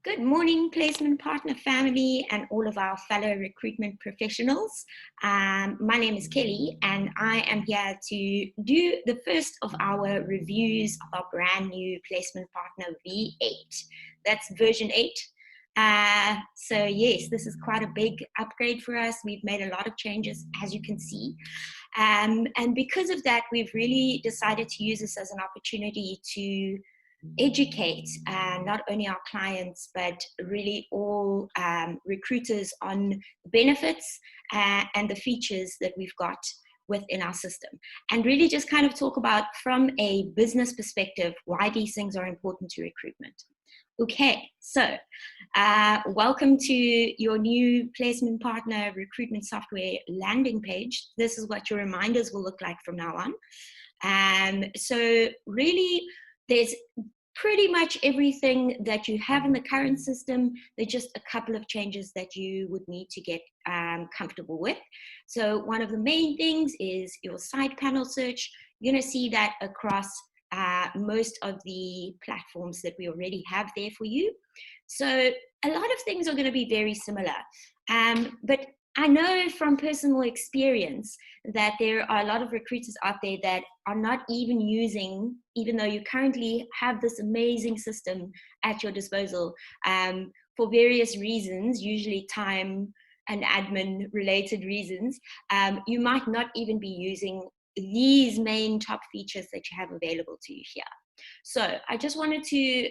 Good morning, placement partner family and all of our fellow recruitment professionals. My name is Kelly and I am here to do the first of our reviews of our brand new placement partner V8. That's version 8. So yes, this is quite a big upgrade for us. We've made a lot of changes, as you can see. And because of that, we've really decided to use this as an opportunity to educate not only our clients but really all recruiters on the benefits and the features that we've got within our system, and really just kind of talk about from a business perspective why these things are important to recruitment. Okay, so welcome to your new placement partner recruitment software landing page. This is what your reminders will look like from now on. So really, there's pretty much everything that you have in the current system. There's just a couple of changes that you would need to get comfortable with. So one of the main things is your side panel search. You're going to see that across most of the platforms that we already have there for you. So a lot of things are going to be very similar. But I know from personal experience that there are a lot of recruiters out there that are not even using, even though you currently have this amazing system at your disposal, for various reasons, usually time and admin related reasons, you might not even be using these main top features that you have available to you here. So I just wanted to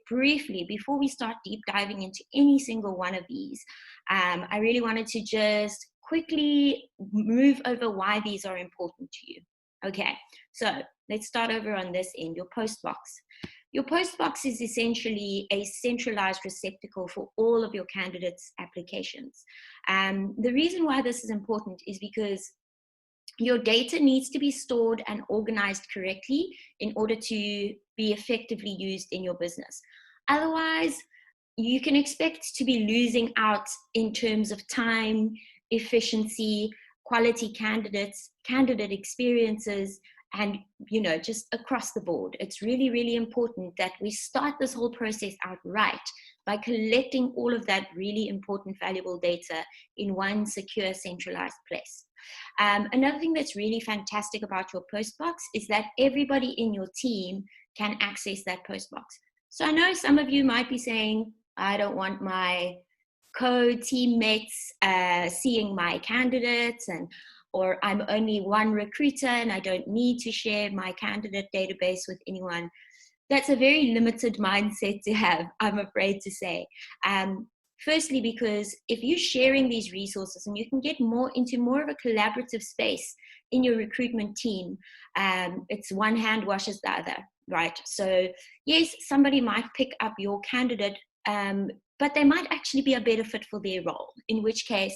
briefly, before we start deep diving into any single one of these, I really wanted to just quickly move over why these are important to you. Okay, so let's start over on this end, your Postbox. Your Postbox is essentially a centralized receptacle for all of your candidates' applications. The reason why this is important is because your data needs to be stored and organized correctly in order to be effectively used in your business. Otherwise, you can expect to be losing out in terms of time, efficiency, quality candidates, candidate experiences, and just across the board. It's really, really important that we start this whole process out right by collecting all of that really important, valuable data in one secure, centralized place. Another thing that's really fantastic about your Postbox is that everybody in your team can access that Postbox. So I know some of you might be saying, I don't want my co-teammates seeing my candidates, or I'm only one recruiter and I don't need to share my candidate database with anyone. That's a very limited mindset to have, I'm afraid to say. Firstly, because if you're sharing these resources and you can get into more of a collaborative space in your recruitment team, it's one hand washes the other, right? So yes, somebody might pick up your candidate, but they might actually be a better fit for their role, in which case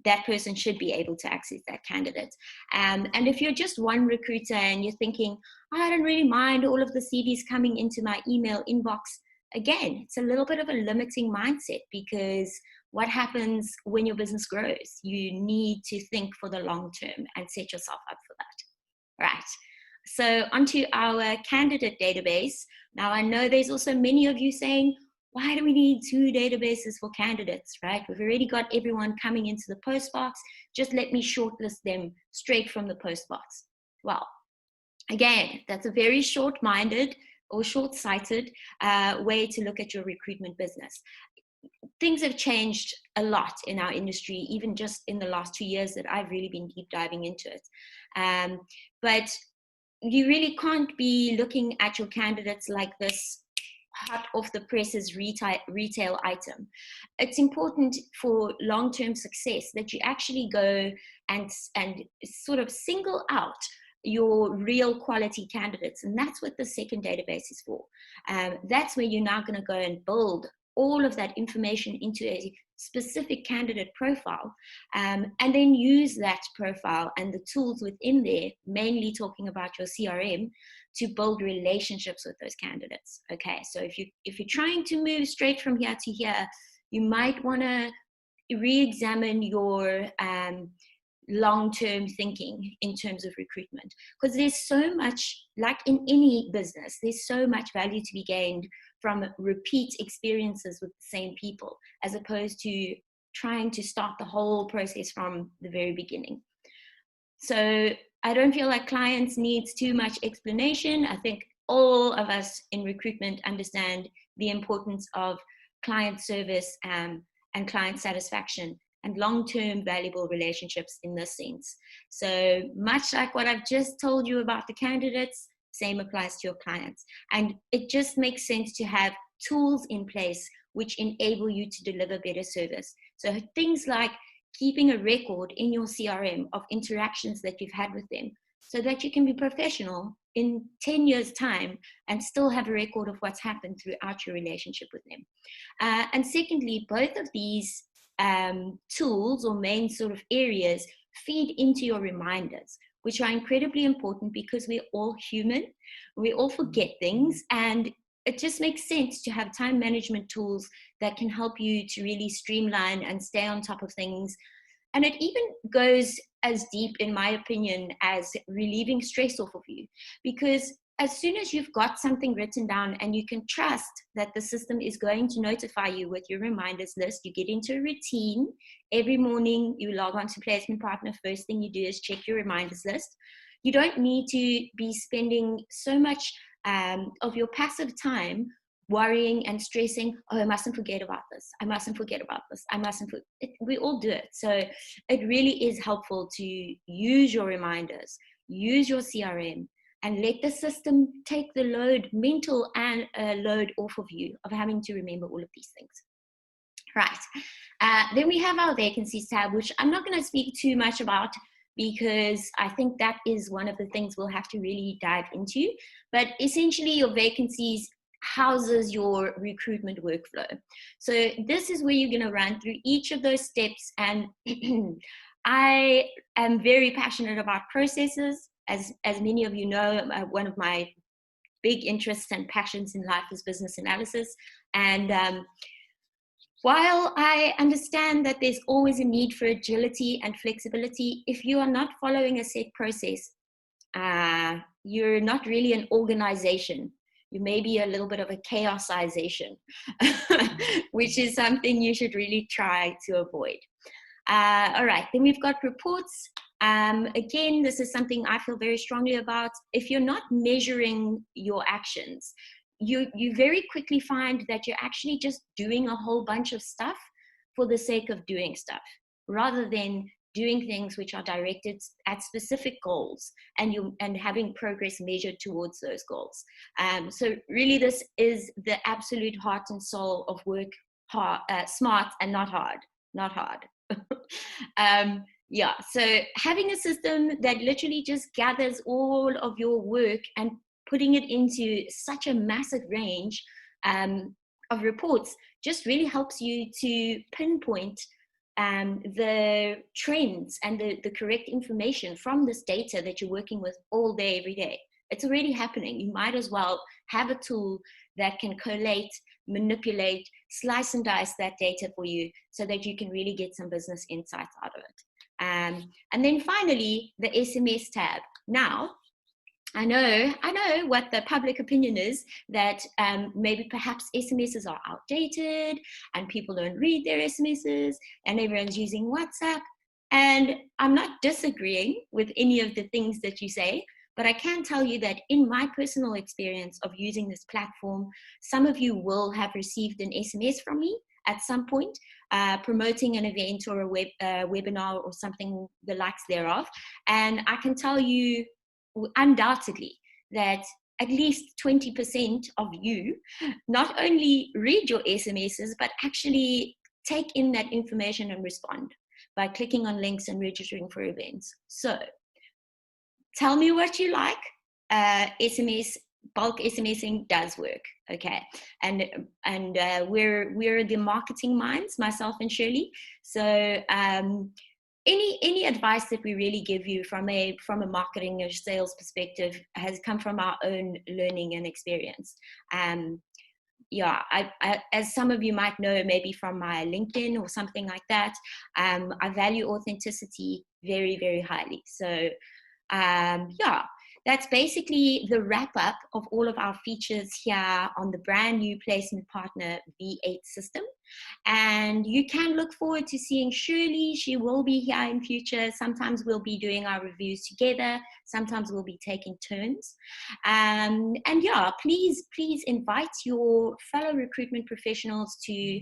that person should be able to access that candidate. And if you're just one recruiter and you're thinking, I don't really mind all of the CVs coming into my email inbox, again, it's a little bit of a limiting mindset, because what happens when your business grows? You need to think for the long term and set yourself up for that. Right. So onto our candidate database. Now, I know there's also many of you saying, why do we need 2 databases for candidates, right? We've already got everyone coming into the Postbox. Just let me shortlist them straight from the Postbox. Well, again, that's a very short-minded or short-sighted way to look at your recruitment business. Things have changed a lot in our industry, even just in the last 2 years that I've really been deep diving into it. But you really can't be looking at your candidates like this hot off the presses retail item. It's important for long-term success that you actually go and sort of single out your real quality candidates. And that's what the second database is for. That's where you're now going to go and build all of that information into a specific candidate profile, and then use that profile and the tools within there, mainly talking about your CRM, to build relationships with those candidates. Okay, so if you're trying to move straight from here to here, you might want to re-examine your long-term thinking in terms of recruitment, because there's so much, like in any business, there's so much value to be gained from repeat experiences with the same people, as opposed to trying to start the whole process from the very beginning. So I don't feel like clients needs too much explanation. I think all of us in recruitment understand the importance of client service and client satisfaction and long-term valuable relationships in this sense. So much like what I've just told you about the candidates, same applies to your clients. And it just makes sense to have tools in place which enable you to deliver better service. So things like keeping a record in your CRM of interactions that you've had with them, so that you can be professional in 10 years' time and still have a record of what's happened throughout your relationship with them. And secondly, both of these tools or main sort of areas feed into your reminders, which are incredibly important because we're all human, we all forget things, and it just makes sense to have time management tools that can help you to really streamline and stay on top of things. And it even goes as deep, in my opinion, as relieving stress off of you. Because as soon as you've got something written down and you can trust that the system is going to notify you with your reminders list, you get into a routine. Every morning you log on to Placement Partner, first thing you do is check your reminders list. You don't need to be spending so much of your passive time worrying and stressing, oh, I mustn't forget about this, I mustn't forget about this, we all do it. So it really is helpful to use your reminders, use your CRM, and let the system take the load, mental and load off of you of having to remember all of these things. Right. Then we have our vacancies tab, which I'm not going to speak too much about because I think that is one of the things we'll have to really dive into. But essentially, your vacancies houses your recruitment workflow. So this is where you're going to run through each of those steps. And I am very passionate about processes. As many of you know, one of my big interests and passions in life is business analysis. And while I understand that there's always a need for agility and flexibility, if you are not following a set process, you're not really an organization. You may be a little bit of a chaosization, which is something you should really try to avoid. All right, then we've got reports. Again, this is something I feel very strongly about. If you're not measuring your actions, you very quickly find that you're actually just doing a whole bunch of stuff for the sake of doing stuff, rather than doing things which are directed at specific goals and having progress measured towards those goals. So really, this is the absolute heart and soul of work hard, smart and not hard. Yeah, so having a system that literally just gathers all of your work and putting it into such a massive range of reports just really helps you to pinpoint the trends and the correct information from this data that you're working with all day, every day. It's already happening. You might as well have a tool that can collate, manipulate, slice and dice that data for you so that you can really get some business insights out of it. And then finally, the SMS tab. Now, I know what the public opinion is, that maybe perhaps SMSs are outdated and people don't read their SMSs and everyone's using WhatsApp. And I'm not disagreeing with any of the things that you say, but I can tell you that in my personal experience of using this platform, some of you will have received an SMS from me at some point, promoting an event or a webinar or something the likes thereof. And I can tell you undoubtedly that at least 20% of you not only read your SMSs, but actually take in that information and respond by clicking on links and registering for events. So tell me what you like. SMS, bulk SMSing does work, okay? And we're the marketing minds, myself and Shirley. So any advice that we really give you from a marketing or sales perspective has come from our own learning and experience. Yeah, I, as some of you might know, maybe from my LinkedIn or something like that, I value authenticity very, very highly. So yeah, that's basically the wrap up of all of our features here on the brand new Placement Partner V8 system. And you can look forward to seeing Shirley. She will be here in future. Sometimes we'll be doing our reviews together. Sometimes we'll be taking turns. And yeah, please invite your fellow recruitment professionals to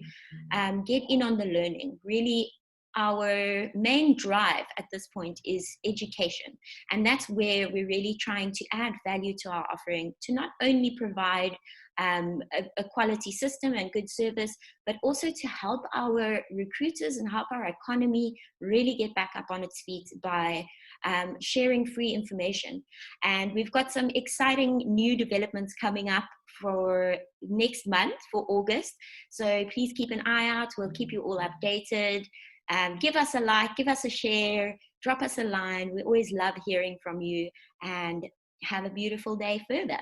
get in on the learning. Really, our main drive at this point is education. And that's where we're really trying to add value to our offering, to not only provide a quality system and good service, but also to help our recruiters and help our economy really get back up on its feet by sharing free information. And we've got some exciting new developments coming up for next month, for August. So please keep an eye out. We'll keep you all updated. Give us a like, give us a share, drop us a line. We always love hearing from you, and have a beautiful day further.